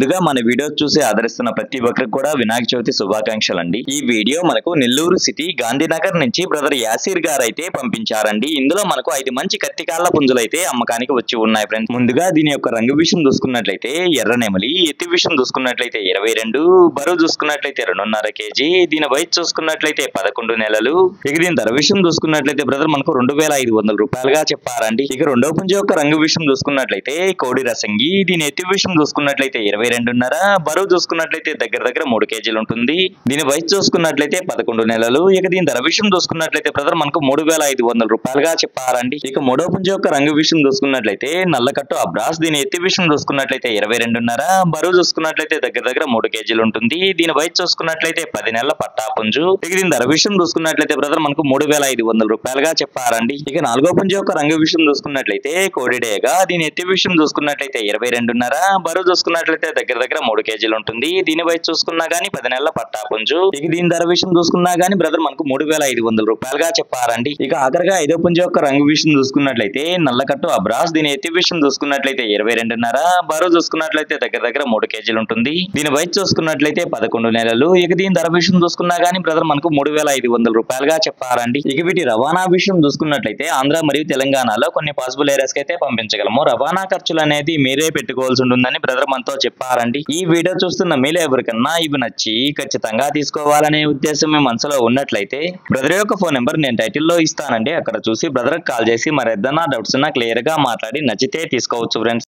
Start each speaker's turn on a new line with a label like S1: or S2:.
S1: ముందుగా మన వీడియో చూసి ఆదరిస్తున్న ప్రతి ఒక్కరికి కూడా వినాయక చవితి శుభాకాంక్షలు అండి। ఈ వీడియో మనకు నెల్లూరు సిటీ గాంధీనగర్ నుంచి బ్రదర్ యాసిర్ గారు అయితే పంపించారండి। ఇందులో మనకు 5 మంచి కత్తికాళ్ళ పుంజులు అయితే అమ్మకానికి వచ్చి ఉన్నాయి ఫ్రెండ్స్। ముందుగా దీని యొక్క రంగు విషయం చూసుకున్నట్లయితే ఎర్ర నెమలి, ఎత్తి విషయం చూసుకున్నట్లయితే 22, బరువు చూసుకున్నట్లయితే 2.5 కేజీ, దీని వయసు చూసుకున్నట్లయితే 11 నెలలు। ఇక దీని ధర విషయం చూసుకున్నట్లయితే బ్రదర్ మనకు 2500 రూపాయలుగా చెప్పారండి। ఇక రెండో పుంజు యొక్క రంగు విషయం చూసుకున్నట్లయితే కోడి రసంగి, దీని ఎత్తి విషయం చూసుకున్నట్లయితే 22.5, బరువు చూసుకున్నట్లయితే దగ్గర 3 కేజీలు ఉంటుంది। దీని వయసు చూసుకున్నట్లయితే 11 నెలలు। ఇక దీని ధర విషయం చూసుకున్నట్లయితే బ్రదర్ మనకు 3500 రూపాయలుగా చెప్పారండి। ఇక మూడో పుంజు యొక్క రంగు విషయం చూసుకున్నట్లయితే నల్లకట్టు అబ్రాస్, దీని ఎత్తి విషయం చూసుకున్నట్లయితే 22.5, బరువు చూసుకున్నట్లయితే దగ్గర 3 కేజీలు ఉంటుంది। దీని వయసు చూసుకున్నట్లయితే 10 నెలల పట్టా పుంజు। ఇక దీని ధర విషయం చూసుకున్నట్లయితే బ్రదర్ మనకు 3500 రూపాయలుగా చెప్పారండి। ఇక నాలుగో పుంజు యొక్క రంగు విషయం చూసుకున్నట్లయితే కోడిడేగా, దీని ఎత్తి విషయం చూసుకున్నట్లయితే 22.5, బరువు చూసుకున్నట్లయితే దగ్గర 3 కేజీలు ఉంటుంది। దీని వయసు చూసుకున్నా గానీ 10 నెలల పట్టా పుంజు। ఇక దీని ధర విషయం చూసుకున్నా గానీ బ్రదర్ మనకు 3500 రూపాయలుగా చెప్పారండి। ఇక ఆఖరిగా ఐదో పుంజు యొక్క రంగు విషయం చూసుకున్నట్లయితే నల్లకట్టు అబ్రాస్, దీని ఎత్తి విషయం చూసుకున్నట్లయితే 22.5, బరువు చూసుకున్నట్లయితే దగ్గర 3 కేజీలు ఉంటుంది। దీని వయసు చూసుకున్నట్లయితే 11 నెలలు। ఇక దీని ధర విషయం చూసుకున్నా గానీ బ్రదర్ మనకు 3500 రూపాయలుగా చెప్పారండి। ఇక వీటి రవాణా విషయం చూసుకున్నట్లయితే ఆంధ్ర మరియు తెలంగాణలో కొన్ని పాసిబుల్ ఏరియాస్ కి అయితే పంపించగలము। రవాణా ఖర్చులు అనేది మీరే పెట్టుకోవాల్సి ఉంటుందని బ్రదర్ మనతో చెప్పారండి। ఈ వీడియో చూస్తున్న మీలో ఎవరికన్నా ఇవి నచ్చి ఖచ్చితంగా తీసుకోవాలనే ఉద్దేశం మీ మనసులో ఉన్నట్లయితే బ్రదర్ యొక్క ఫోన్ నెంబర్ నేను టైటిల్లో ఇస్తానండి, అక్కడ చూసి బ్రదర్ కాల్ చేసి మరి ఏదైనా డౌట్స్ ఉన్నా క్లియర్ గా మాట్లాడి నచ్చితే తీసుకోవచ్చు ఫ్రెండ్స్।